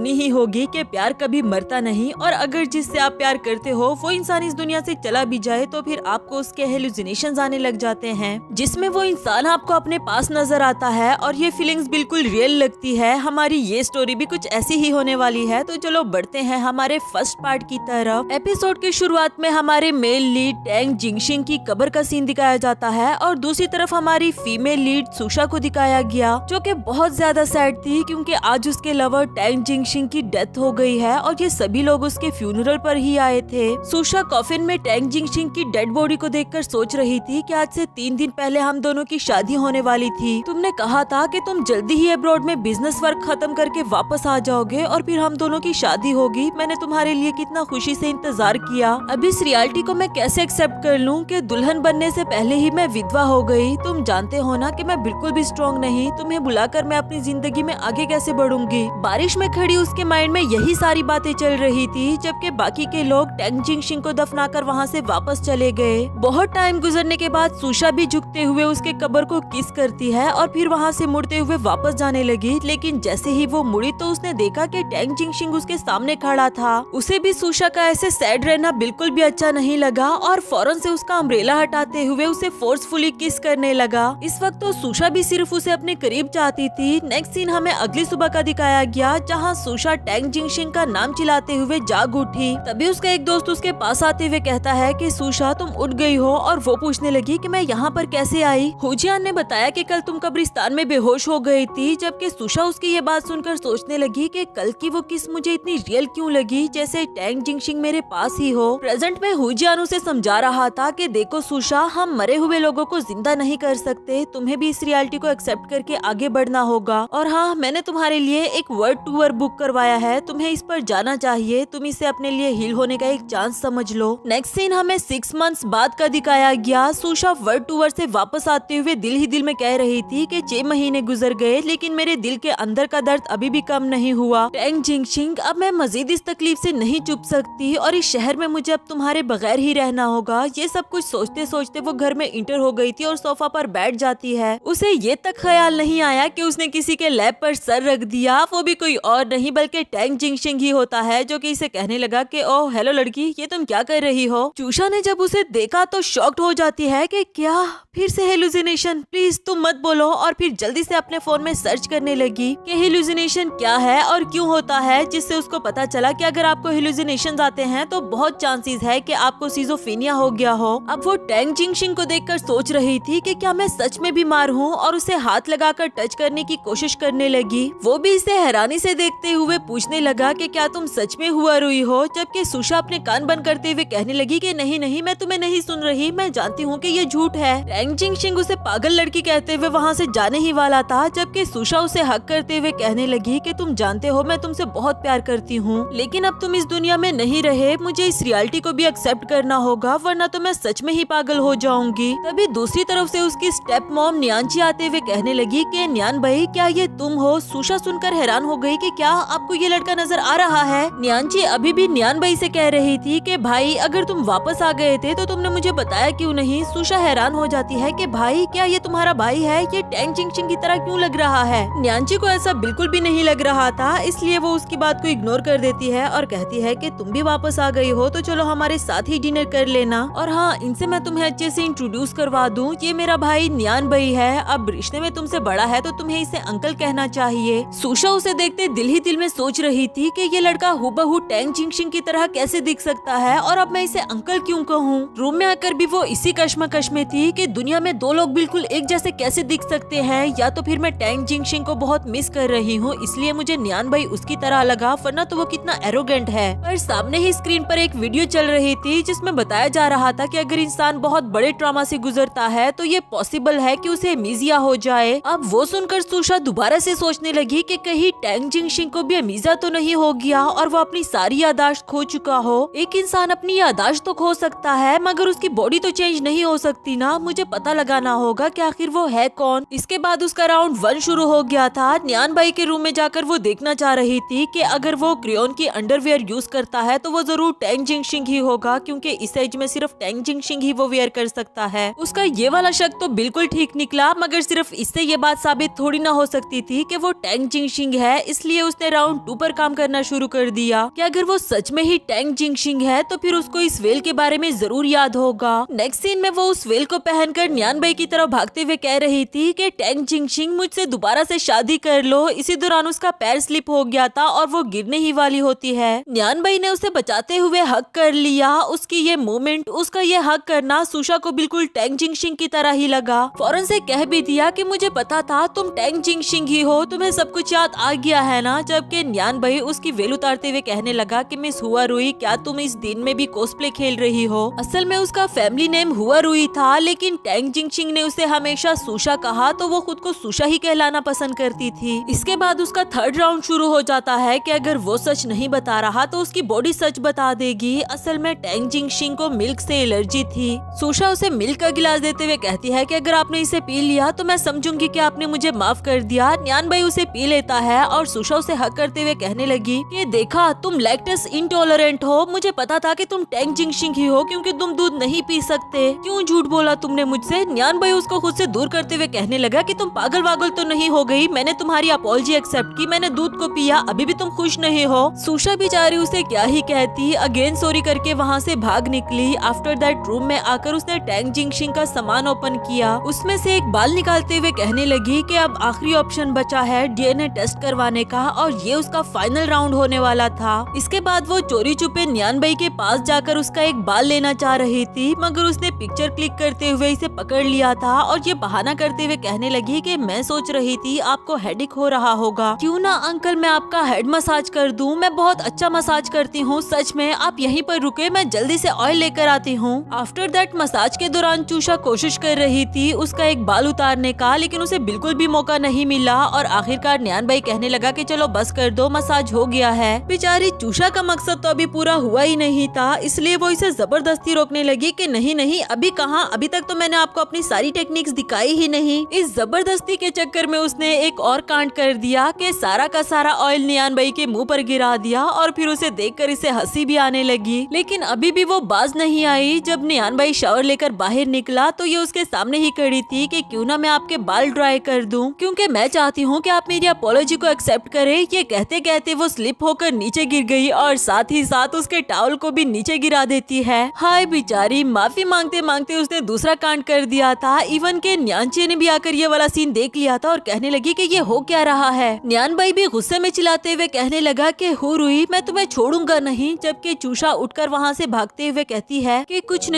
इतनी ही होगी कि प्यार कभी मरता नहीं, और अगर जिससे आप प्यार करते हो वो इंसान इस दुनिया से चला भी जाए तो फिर आपको उसके हेलुसिनेशंस आने लग जाते हैं, जिसमें वो इंसान आपको अपने पास नजर आता है और ये फीलिंग्स बिल्कुल रियल लगती है। हमारी ये स्टोरी भी कुछ ऐसी ही होने वाली है। तो चलो बढ़ते हैं हमारे फर्स्ट पार्ट की तरफ। एपिसोड की शुरुआत में हमारे मेल लीड टैंग जिंगशिंग की कब्र का सीन दिखाया जाता है और दूसरी तरफ हमारी फीमेल लीड सुशा को दिखाया गया, जो कि बहुत ज्यादा सैड थी क्योंकि आज उसके लवर टैंग जिंगशिंग की डेथ हो गई है और ये सभी लोग उसके फ्यूनरल पर ही आए थे। सुशा कॉफिन में टैंग जिंगशिंग की डेड बॉडी को देखकर सोच रही थी कि आज से 3 दिन पहले हम दोनों की शादी होने वाली थी। तुमने कहा था कि तुम जल्दी ही अब्रॉड में बिजनेस वर्क खत्म करके वापस आ जाओगे और फिर हम दोनों की शादी होगी। मैंने तुम्हारे लिए कितना खुशी से इंतजार किया। अब इस रियलिटी को मैं कैसे एक्सेप्ट कर लूं कि दुल्हन बनने से पहले ही मैं विधवा हो गई। तुम जानते हो ना कि मैं बिल्कुल भी स्ट्रॉन्ग नहीं। तुम्हें बुलाकर मैं अपनी जिंदगी में आगे कैसे बढ़ूंगी। बारिश में खड़ी उसके माइंड में यही सारी बातें चल रही थी, जबकि बाकी के लोग टैंग जिंगशिंग को दफनाकर वहाँ से वापस चले गए। बहुत टाइम गुजरने के बाद सुशा भी झुकते हुए उसके कब्र को किस करती है और फिर वहाँ से मुड़ते हुए वापस जाने लगी, लेकिन जैसे ही वो मुड़ी तो उसने देखा कि टैंग जिंगशिंग उसके सामने खड़ा था। उसे भी सुशा का ऐसे सैड रहना बिल्कुल भी अच्छा नहीं लगा और फौरन से उसका अम्ब्रेला हटाते हुए उसे फोर्सफुली किस करने लगा। इस वक्त तो सुशा भी सिर्फ उसे अपने करीब चाहती थी। नेक्स्ट सीन हमें अगली सुबह का दिखाया गया, जहाँ सुशा टैंग जिंगशिंग का नाम चिल्लाते हुए जाग उठी। तभी उसका एक दोस्त उसके पास आते हुए कहता है कि सुशा तुम उठ गई हो, और वो पूछने लगी कि मैं यहाँ पर कैसे आई। हुजियान ने बताया कि कल तुम कब्रिस्तान में बेहोश हो गई थी, जबकि सुशा उसकी ये बात सुनकर सोचने लगी कि कल की वो किस मुझे इतनी रियल क्यों लगी, जैसे टैंग जिंगशिंग मेरे पास ही हो। प्रेजेंट में हुजियान उसे समझा रहा था कि देखो सुशा, हम मरे हुए लोगों को जिंदा नहीं कर सकते, तुम्हें भी इस रियलिटी को एक्सेप्ट करके आगे बढ़ना होगा। और हाँ, मैंने तुम्हारे लिए एक वर्ल्ड टूर बुक करवाया है, तुम्हें इस पर जाना चाहिए, तुम इसे अपने लिए हील होने का एक चांस समझ लो। नेक्स्ट सीन हमें 6 मंथ्स बाद का दिखाया गया। सुशा वर्ल्ड टूर से वापस आते हुए दिल ही दिल में कह रही थी कि 6 महीने गुजर गए लेकिन मेरे दिल के अंदर का दर्द अभी भी कम नहीं हुआ। टैंग जिंगशिंग, अब मैं मजीद इस तकलीफ से नहीं चुप सकती और इस शहर में मुझे अब तुम्हारे बगैर ही रहना होगा। ये सब कुछ सोचते सोचते वो घर में इंटर हो गई थी और सोफा पर बैठ जाती है। उसे ये तक ख्याल नहीं आया कि उसने किसी के लैब पर सर रख दिया, वो भी कोई और नहीं बल्कि टैंग जिंगशिंग ही होता है, जो कि इसे कहने लगा कि ओह हेलो लड़की, ये तुम क्या कर रही हो। सुशा ने जब उसे देखा तो शॉक्ड हो जाती है कि क्या फिर से हेलुसिनेशन, प्लीज तुम मत बोलो। और फिर जल्दी से अपने फोन में सर्च करने लगी कि हेलुसिनेशन क्या है और क्यों होता है, जिससे उसको पता चला कि अगर आपको हेलुसिनेशंस आते हैं तो बहुत चांसेस है कि आपको सिजोफ्रेनिया हो गया हो। अब वो टैंग जिंगशिंग को देखकर सोच रही थी कि क्या मैं सच में बीमार हूँ, और उसे हाथ लगाकर टच करने की कोशिश करने लगी। वो भी इसे हैरानी से देखते हुए पूछने लगा कि क्या तुम सच में हुआ रुई हो, जबकि सुशा अपने कान बंद करते हुए कहने लगी कि नहीं नहीं, मैं तुम्हें नहीं सुन रही, मैं जानती हूँ कि ये झूठ है। टैंग जिंगशिंग उसे पागल लड़की कहते हुए वहाँ से जाने ही वाला था, जबकि सुशा उसे हक करते हुए कहने लगी कि तुम जानते हो मैं तुमसे बहुत प्यार करती हूँ, लेकिन अब तुम इस दुनिया में नहीं रहे, मुझे इस रियलिटी को भी एक्सेप्ट करना होगा, वरना तो मैं सच में ही पागल हो जाऊंगी। तभी दूसरी तरफ से उसकी स्टेप मॉम न्यानची आते हुए कहने लगी कि न्यान भाई, क्या ये तुम हो। सुशा सुनकर हैरान हो गई कि क्या आपको ये लड़का नजर आ रहा है। न्यानची अभी भी न्यान भाई से कह रही थी कि भाई अगर तुम वापस आ गए थे तो तुमने मुझे बताया क्यों नहीं। सुशा हैरान हो जाती है कि भाई क्या ये तुम्हारा भाई है, ये टैंग जिंगशिंग की तरह क्यों लग रहा है। न्यानची को ऐसा बिल्कुल भी नहीं लग रहा था, इसलिए वो उसकी बात को इग्नोर कर देती है और कहती है कि तुम भी वापस आ गई हो तो चलो हमारे साथ ही डिनर कर लेना। और हाँ, इनसे मैं तुम्हें अच्छे से इंट्रोड्यूस करवा दूं, ये मेरा भाई न्यान भाई है, अब रिश्ते में तुमसे बड़ा है तो तुम्हें इसे अंकल कहना चाहिए। सुशा उसे देखते दिल ही दिल में सोच रही थी कि ये लड़का हूबहू टैंग जिंगशिंग की तरह कैसे दिख सकता है और अब मैं इसे अंकल क्यों कहूँ। रूम में आकर भी वो इसी कश्मकश में थी कि दुनिया में दो लोग बिल्कुल एक जैसे कैसे दिख सकते हैं, या तो फिर मैं टैंग जिंगशिंग को बहुत मिस कर रही हूँ इसलिए मुझे न्यान भाई उसकी तरह लगा, वरना तो वो कितना एरोगेंट है। पर सामने ही स्क्रीन पर एक वीडियो चल रही थी जिसमें बताया जा रहा था कि अगर इंसान बहुत बड़े ट्रॉमा से गुजरता है तो ये पॉसिबल है कि उसे अमीजिया हो जाए। अब वो सुनकर सुशा दोबारा से सोचने लगी कि कहीं टैंग जिंगशिंग को भी अमीजिया तो नहीं हो गया और वो अपनी सारी यादाश्त खो चुका हो। एक इंसान अपनी यादाश्त तो खो सकता है मगर उसकी बॉडी तो चेंज नहीं हो सकती ना। मुझे पता लगाना होगा कि आखिर वो है कौन। इसके बाद उसका राउंड 1 शुरू हो गया था। न्यान भाई के रूम में जाकर वो देखना चाह रही थी कि अगर वो क्रेयोन की अंडरवियर यूज करता है तो वो जरूर टैंग जिंगशिंग ही होगा, क्योंकि इस एज में सिर्फ टैंग जिंगशिंग ही वो वेयर कर सकता है। उसका ये वाला शक तो बिल्कुल ठीक निकला, मगर सिर्फ इससे ये बात साबित थोड़ी ना हो सकती थी कि वो टैंग जिंगशिंग है, इसलिए उसने राउंड 2 पर काम करना शुरू कर दिया कि अगर वो सच में ही टैंग जिंगशिंग है तो फिर उसको इस वेल के बारे में जरूर याद होगा। नेक्स्ट सीन में वो उस वेल को पहनकर न्यानबई की तरफ भागते हुए कह रही थी कि टैंग जिंगशिंग मुझसे दोबारा से शादी कर लो। इसी दौरान उसका पैर स्लिप हो गया था और वो गिरने ही वाली होती है। न्यानबई ने उसे बचाते हुए हक कर लिया। उसकी ये मूवमेंट, उसका ये हक करना सुशा को बिल्कुल टैंग जिंगशिंग की तरह ही लगा। फौरन से कह भी दिया कि मुझे पता था तुम टैंग जिंगशिंग ही हो, तुम्हें सब कुछ याद आ गया है ना। जबकि न्यानबई उसकी वेल उतारते हुए कहने लगा कि मिस हुआ रुई, क्या तुम इस दिन में भी कॉस्प्ले खेल रही हो? असल में उसका फैमिली नेम हुआ रुई था, लेकिन टैंग जिंगशिंग ने उसे हमेशा सुशा कहा तो वो खुद को सुशा ही कहलाना पसंद करती थी। इसके बाद उसका थर्ड राउंड शुरू हो जाता है कि अगर वो सच नहीं बता रहा तो उसकी बॉडी सच बता देगी। असल में टैंग जिंगशिंग को मिल्क से एलर्जी थी। सुशा उसे मिल्क का गिलास देते हुए कहती है कि अगर आपने इसे पी लिया तो मैं समझूंगी कि आपने मुझे माफ कर दिया। न्यानबई उसे पी लेता है और सुशा उसे हक करते हुए कहने लगी कि देखा, तुम लैक्टोज इंटॉलरेंट हो। मुझे पता था कि तुम टैंग जिंगशिंग ही हो क्योंकि तुम दूध नहीं पी सकते। क्यों झूठ बोला तुमने मुझसे? न्यानबई उसको खुद से दूर करते हुए कहने लगा कि तुम पागल वागल तो नहीं हो गई। मैंने तुम्हारी अपॉलजी एक्सेप्ट की, मैंने दूध को पिया, अभी भी तुम खुश नहीं हो। सुशा बेचारी उसे क्या ही कहती, अगेन सॉरी करके वहाँ से भाग निकली। आफ्टर दैट रूम में आकर उसने टैंग जिंगशिंग का सामान ओपन किया। उसमें से एक बाल निकालते हुए कहने लगी कि अब आखिरी ऑप्शन बचा है डीएनए टेस्ट करवाने का और ये उसका फाइनल राउंड होने वाला था। इसके बाद वो चोरी छुपे न्यानबई के पास जाकर उसका एक बाल लेना चाह रही थी, मगर उसने पिक्चर क्लिक करते हुए इसे पकड़ लिया था और ये बहाना करते हुए कहने लगी कि मैं सोच रही थी आपको हेडेक हो रहा होगा, क्यों ना अंकल मैं आपका हेड मसाज कर दूं। मैं बहुत अच्छा मसाज करती हूँ, सच में। आप यहीं पर रुके, मैं जल्दी से ऑयल लेकर आती हूँ। आफ्टर दैट मसाज के दौरान चूषा कोशिश कर रही थी उसका एक बाल उतारने का, लेकिन उसे बिल्कुल भी मौका नहीं मिला और आखिरकार न्यानबई कहने लगा कि चलो बस कर दो, मसाज हो गया है। बेचारी चूषा का मकसद तो अभी पूरा हुआ ही नहीं था, इसलिए वो इसे जबरदस्ती रोकने लगी कि नहीं नहीं, अभी कहाँ, अभी तक तो मैंने आपको अपनी सारी टेक्निक्स दिखाई ही नहीं। इस जबरदस्ती के चक्कर में उसने एक और कांड कर दिया कि सारा का सारा ऑयल न्यानबई के मुंह पर गिरा दिया और फिर उसे देखकर इसे हंसी भी आने लगी। लेकिन अभी भी वो बाज नहीं आई। जब न्यानबई शावर लेकर बाहर निकला तो ये उसके सामने ही खड़ी थी कि क्यों ना मैं आपके बाल ड्राई कर दूं, क्योंकि मैं चाहती हूँ कि आप मेरी अपॉलॉजी को एक्सेप्ट करें। ये कहते कहते वो स्लिप होकर नीचे गिर गई और साथ ही साथ उसके टॉवल को भी नीचे गिरा देती है। हाय बेचारी, माफी मांगते मांगते उसने दूसरा कांड कर दिया था। इवन के न्यानचे ने भी आकर ये वाला सीन देख लिया था और कहने लगी कि ये हो क्या रहा है। न्यानबई भी गुस्से में चिल्लाते हुए कहने लगा कि हो रुई, मैं तुम्हें छोड़ूंगा नहीं। जबकि चूषा उठकर वहाँ से भागते हुए कहती है कि कुछ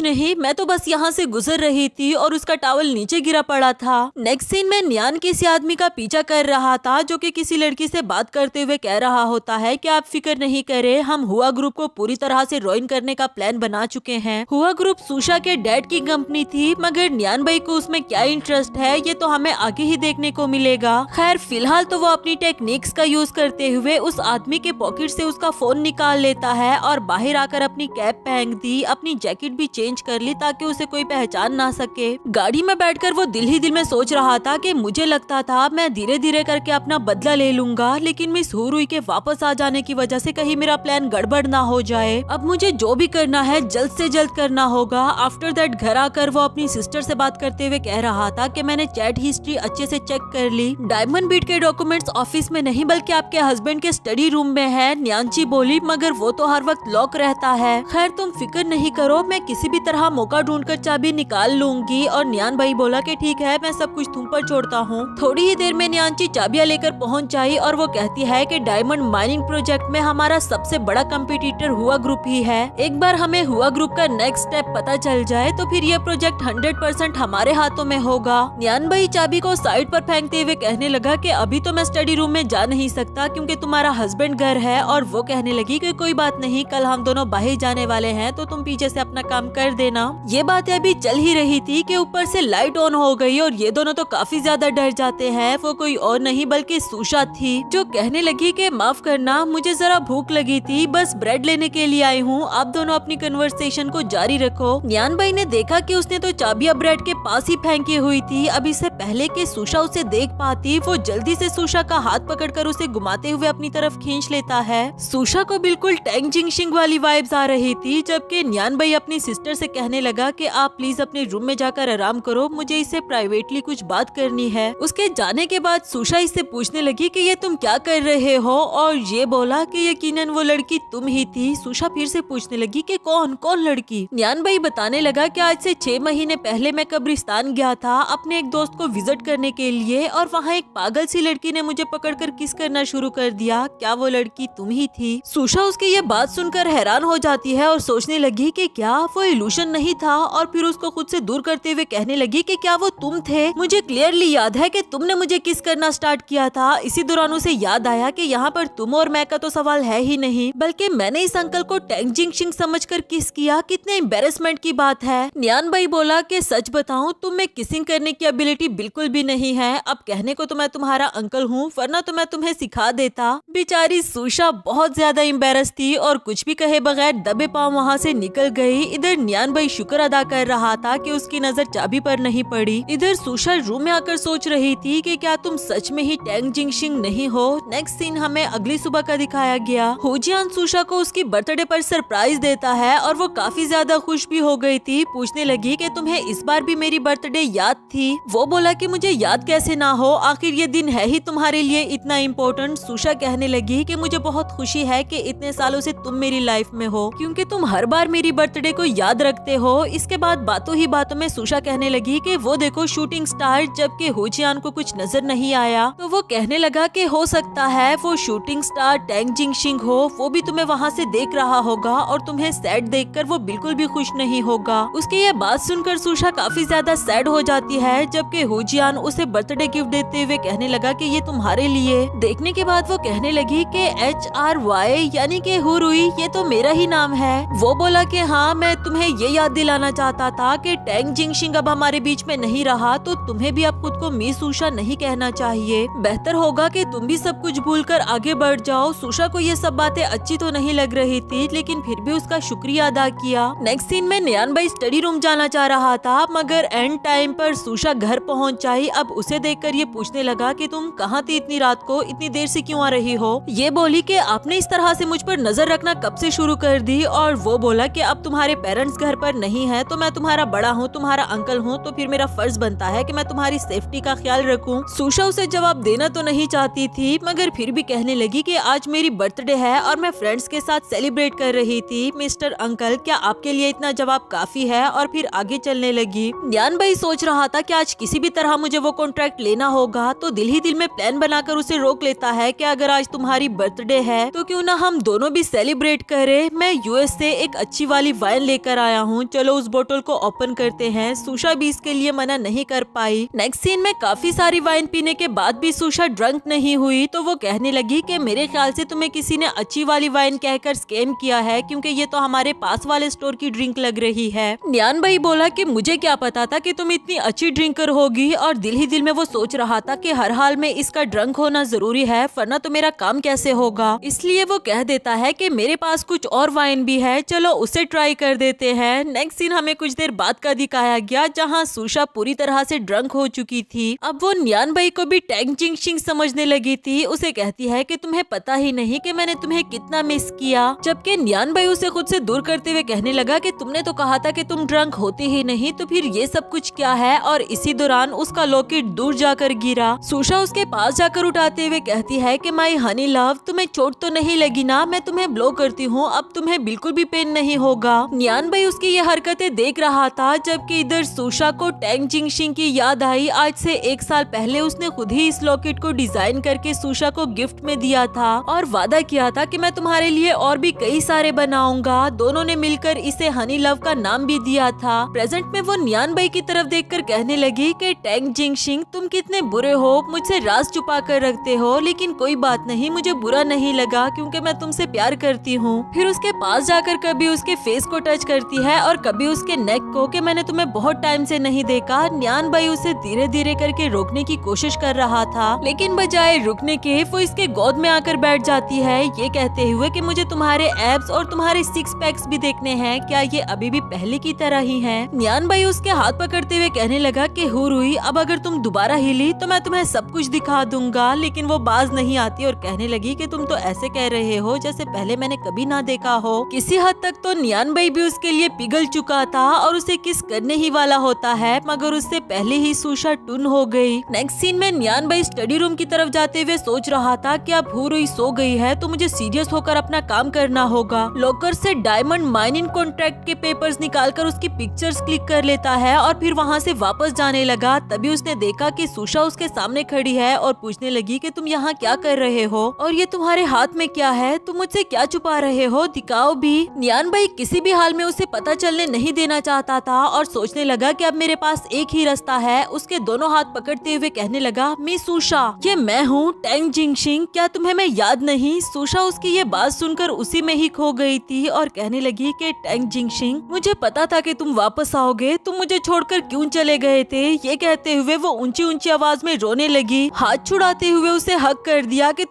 नहीं, मैं तो बस यहाँ से गुजर रही थी और उसका टॉवल नीचे गिरा पड़ा था। नेक्स्ट सीन में न्यान किसी आदमी का पीछा कर रहा था जो कि किसी लड़की से बात करते हुए कह रहा होता है कि आप फिक्र नहीं करें, हम हुआ ग्रुप को पूरी तरह से रॉइन करने का प्लान बना चुके हैं। हुआ ग्रुप सुशा के डैड की कंपनी थी, मगर न्यानबई को उसमें क्या इंटरेस्ट है ये तो हमें आगे ही देखने को मिलेगा। खैर फिलहाल तो वो अपनी टेक्निक्स का यूज करते हुए उस आदमी के पॉकेट से उसका फोन निकाल लेता है और बाहर आकर अपनी कैप पहन दी, अपनी जैकेट भी चेंज कर ली ताकि उसे कोई पहचान ना सके। गाड़ी में बैठकर वो दिल ही दिल में सोच रहा था कि मुझे लगता था मैं धीरे धीरे करके अपना बदला ले लूंगा, लेकिन मिस हुरुई के वापस आ जाने की वजह से कहीं मेरा प्लान गड़बड़ ना हो जाए। अब मुझे जो भी करना है जल्द से जल्द करना होगा। आफ्टर दैट घर आकर वो अपनी सिस्टर से बात करते हुए कह रहा था कि मैंने चैट हिस्ट्री अच्छे से चेक कर ली, डायमंड बीट के डॉक्यूमेंट्स ऑफिस में नहीं बल्कि आपके हस्बैंड के स्टडी रूम में है। न्यानची बोली मगर वो तो हर वक्त लॉक रहता है। खैर तुम फिक्र नहीं करो, मैं किसी भी तरह मौका ढूंढकर चाबी निकाल लूंगी। और न्यानबई बोला कि ठीक है, मैं सब कुछ तुम पर छोड़ता हूँ। थोड़ी ही देर में न्यानची चाबियां लेकर पहुँच आई और वो कहती है कि डायमंड माइनिंग प्रोजेक्ट में हमारा सबसे बड़ा कंपटीटर हुआ ग्रुप ही है। एक बार हमें हुआ ग्रुप का नेक्स्ट स्टेप पता चल जाए तो फिर ये प्रोजेक्ट 100% हमारे हाथों में होगा। न्यानबई चाबी को साइड पर फेंकते हुए कहने लगा कि अभी तो मैं स्टडी रूम में जा नहीं सकता क्योंकि तुम्हारा हस्बैंड घर है। और वो कहने लगी कि कोई बात नहीं, कल हम दोनों बाहर जाने वाले हैं तो तुम पीछे से अपना काम कर देना। ये बातें अभी चल ही रही थी कि ऊपर से लाइट ऑन हो गई और ये दोनों तो काफी ज्यादा डर जाते हैं। वो कोई और नहीं बल्कि सुशा थी जो कहने लगी कि माफ करना, मुझे जरा भूख लगी थी, बस ब्रेड लेने के लिए आई हूँ, आप दोनों अपनी कन्वर्सेशन को जारी रखो। न्यानबई ने देखा कि उसने तो चाबियां ब्रेड के पास ही फेंकी हुई थी। अब इससे पहले कि सुशा उसे देख पाती, वो जल्दी से सुशा का हाथ पकड़कर उसे घुमाते हुए अपनी तरफ खींच लेता है। सुशा को बिल्कुल टैंग जिंगशिंग वाली वाइब्स आ रही थी, जबकि न्यानबई अपनी सिस्टर से कहने लगा कि आप प्लीज अपने रूम में जाकर आराम करो, मुझे इससे प्राइवेटली कुछ बात करनी है। उसके जाने के बाद सुशा इससे पूछने लगी कि ये तुम तुम क्या कर रहे हो, और ये बोला कि यकीनन वो लड़की तुम ही थी। सुशा फिर से पूछने लगी कि कौन कौन लड़की। न्यान भाई बताने लगा कि आज से 6 महीने पहले मैं कब्रिस्तान गया था अपने एक दोस्त को विजिट करने के लिए, और वहाँ एक पागल सी लड़की ने मुझे पकड़कर किस करना शुरू कर दिया। क्या वो लड़की तुम ही थी? सुशा उसकी ये बात सुनकर हैरान हो जाती है और सोचने लगी कि क्या वो इल्यूशन नहीं था, और फिर उसको खुद से दूर करते हुए कहने लगी कि क्या वो तुम थे? मुझे क्लियरली याद है कि तुमने मुझे किस करना स्टार्ट किया था। इसी दौरान उसे याद आया कि यहाँ पर तुम और मैं का तो सवाल है ही नहीं, बल्कि मैंने इस अंकल को टैंग जिंगशिंग समझकर किस किया। कितने एम्बेरसमेंट की बात है। न्यान भाई बोला कि सच बताऊं तुम में किसिंग करने की एबिलिटी बिल्कुल भी नहीं है। अब कहने को तो मैं तुम्हारा अंकल हूँ, वरना तो मैं तुम्हें सिखा देता। बेचारी सुशा बहुत ज्यादा एम्बेरस थी और कुछ भी कहे बगैर दबे पांव वहाँ से निकल गई। इधर न्यान भाई शुक्र अदा कर रहा था कि उसकी नजर चाबी पर नहीं पड़ी। इधर सुशा रूम में आकर सोच रही थी कि क्या तुम सच में ही टैंग जिंगशिंग नहीं हो। नेक्स्ट सीन हमें अगली सुबह का दिखाया गया। होजियान सुशा को उसकी बर्थडे पर सरप्राइज देता है और वो काफी ज्यादा खुश भी हो गई थी। पूछने लगी कि तुम्हें इस बार भी मेरी बर्थडे याद थी? वो बोला कि मुझे याद कैसे ना हो, आखिर ये दिन है ही तुम्हारे लिए इतना इम्पोर्टेंट। सुशा कहने लगी कि मुझे बहुत खुशी है कि इतने सालों से तुम मेरी लाइफ में हो, क्योंकि तुम हर बार मेरी बर्थडे को याद रखते हो। इसके बाद बातों ही बातों में सुशा कहने लगी कि वो देखो शूटिंग स्टार, जबकि होजियान को कुछ नजर नहीं आया। तो वो कहने लगा कि हो सकता है वो शूटिंग स्टार टैंग जिंगशिंग हो, वो भी तुम्हें वहाँ से देख रहा होगा और तुम्हें सैड देखकर वो बिल्कुल भी खुश नहीं होगा। उसकी ये बात सुनकर सुशा काफी ज्यादा सैड हो जाती है, जबकि होजियान उसे बर्थडे गिफ्ट देते हुए कहने लगा कि ये तुम्हारे लिए। देखने के बाद वो कहने लगी कि HRY यानी कि हुरुई, ये तो मेरा ही नाम है। वो बोला कि हाँ, मैं तुम्हें ये याद दिलाना चाहता था कि टैंग जिंगशिंग अब हमारे बीच में नहीं रहा, तो तुम्हें भी अब खुद को मिस सुशा नहीं कहना चाहिए। बेहतर होगा कि तुम भी सब कुछ भूलकर आगे बढ़ जाओ। सुशा को ये सब बातें अच्छी तो नहीं लग रही थी, लेकिन फिर भी उसका शुक्रिया अदा किया। नेक्स्ट सीन में न्यान भाई स्टडी रूम जाना चाह रहा था, मगर एंड टाइम पर सुशा घर पहुंच आई। अब उसे देखकर ये पूछने लगा कि तुम कहाँ थी इतनी रात को, इतनी देर से क्यों आ रही हो? ये बोली कि आपने इस तरह से मुझ पर नजर रखना कब से शुरू कर दी? और वो बोला कि अब तुम्हारे पेरेंट्स घर पर नहीं है, तो मैं तुम्हारा बड़ा हूँ, तुम्हारा अंकल हूँ, तो फिर मेरा फर्ज बनता है कि मैं तुम्हारी सेफ्टी का ख्याल रखूं। सुशा उसे जवाब देना तो नहीं चाहती थी, मगर फिर भी कहने लगी कि आज मेरी बर्थडे है और मैं फ्रेंड्स के साथ सेलिब्रेट कर रही थी। मिस्टर अंकल, क्या आपके लिए इतना जवाब काफी है? और फिर आगे चलने लगी। न्यान भाई सोच रहा था कि आज किसी भी तरह मुझे वो कॉन्ट्रैक्ट लेना होगा, तो दिल ही दिल में प्लान बनाकर उसे रोक लेता है कि अगर आज तुम्हारी बर्थडे है तो क्यों ना हम दोनों भी सेलिब्रेट करें। मैं यूएस से एक अच्छी वाली वाइन लेकर आया हूँ, चलो उस बोतल को ओपन करते हैं। सुशा भी इसके लिए मना नहीं कर पाई। नेक्स्ट सीन में काफी सारी वाइन पीने के बाद भी सुशा ड्रंक नहीं हुई, तो वो कहने लगी कि मेरे ख्याल से तुम्हें किसी ने अच्छी वाली वाइन कहकर स्कैम किया है, क्योंकि ये तो हमारे पास वाले स्टोर की ड्रिंक लग रही है। न्यान भाई बोला कि मुझे क्या पता था कि तुम इतनी अच्छी ड्रिंकर होगी, और दिल ही दिल में वो सोच रहा था कि हर हाल में इसका ड्रंक होना जरूरी है, वरना तो मेरा काम कैसे होगा। इसलिए वो कह देता है कि मेरे पास कुछ और वाइन भी है, चलो उसे ट्राई कर देते हैं। नेक्स्ट सीन हमें कुछ देर बाद का दिखाया गया, जहाँ सुशा पूरी तरह से ड्रंक हो चुकी थी। अब वो न्यान भाई को भी टैंग जिंगशिंग समझने लगी थी। उसे कहती है कि तुम्हें पता ही नहीं कि मैंने तुम्हें कितना मिस किया, जबकि न्यान भाई उसे खुद से दूर करते हुए कहने लगा कि तुमने तो कहा था कि तुम ड्रंक होती ही नहीं, तो फिर ये सब कुछ क्या है? और इसी दौरान उसका लॉकेट दूर जाकर गिरा। सुशा उसके पास जाकर उठाते हुए कहती है कि माय हनी लव, तुम्हें चोट तो नहीं लगी ना? मैं तुम्हें ब्लो करती हूँ, अब तुम्हें बिल्कुल भी पेन नहीं होगा। न्यान भाई उसकी ये हरकतें देख रहा था, जबकि इधर सुशा को टैंग जिंगशिंग की याद आई। आज से 1 साल पहले उसने खुद ही इस लॉकेट को डिजाइन करके सुशा को गिफ्ट में दिया था और वादा किया था कि मैं तुम्हारे लिए और भी कई सारे बनाऊंगा। दोनों ने मिलकर इसे हनी लव का नाम भी दिया था। प्रेजेंट में वो न्यान भाई की तरफ देखकर कहने लगी कि टैंग जिंगशिंग, तुम कितने बुरे हो, मुझसे राज छुपा कर रखते हो, लेकिन कोई बात नहीं, मुझे बुरा नहीं लगा क्योंकि मैं तुमसे प्यार करती हूँ। फिर उसके पास जाकर कभी उसके फेस को टच करती है और कभी उसके नेक को कि मैंने तुम्हें बहुत टाइम से नहीं देखा। न्यान भाई उसे धीरे धीरे करके रोकने की कोशिश कर रहा था, लेकिन बजाय रुकने के वो इसके गोद में आकर बैठ जाती है, ये कहते हुए कि मुझे तुम्हारे एब्स और तुम्हारे 6 पैक्स भी देखने हैं, क्या ये अभी भी पहले की तरह ही हैं? न्यान भाई उसके हाथ पकड़ते हुए कहने लगा कि हुरुई, अब अगर तुम दोबारा हिली तो मैं तुम्हें सब कुछ दिखा दूंगा। लेकिन वो बाज नहीं आती और कहने लगी कि तुम तो ऐसे कह रहे हो जैसे पहले मैंने कभी ना देखा हो। किसी हद तक तो न्यान भाई भी उसके लिए पिघल चुका था और उसे किस करने ही वाला होता है, मगर उससे पहले ही सुशा टुन हो गई। नेक्स्ट सीन में न्यान भाई स्टडी रूम की तरफ जाते हुए सोच रहा था कि अब हुरुई सो गई है तो मुझे सीरियस होकर अपना काम करना होगा। लॉकर से डायमंड माइनिंग कॉन्ट्रैक्ट के पेपर्स निकालकर उसकी पिक्चर्स क्लिक कर लेता है और फिर वहाँ से वापस जाने लगा। तभी उसने देखा कि सुशा उसके सामने खड़ी है और पूछने लगी कि तुम यहाँ क्या कर रहे हो और ये तुम्हारे हाथ में क्या है, तुम मुझसे क्या छुपा रहे हो, दिखाओ भी। नियान भाई किसी भी हाल में उसे पता चलने नहीं देना चाहता था और सोचने लगा कि अब मेरे पास एक ही रास्ता है। उसके दोनों हाथ पकड़ते हुए कहने लगा, मिस सुशा, ये मैं हूँ टैंग जिंगशिंग, क्या तुम्हें मैं याद नहीं। सुशा उसकी ये बात सुनकर उसी में ही खो गई थी और कहने लगी कि टैंग जिंगशिंग, मुझे पता था कि तुम वापस आओगे, तुम मुझे छोड़कर क्यों चले गए थे। ये कहते हुए वो ऊंची ऊंची आवाज में रोने लगी। हाथ छुड़ाते हुए उसे हक कर दिया कि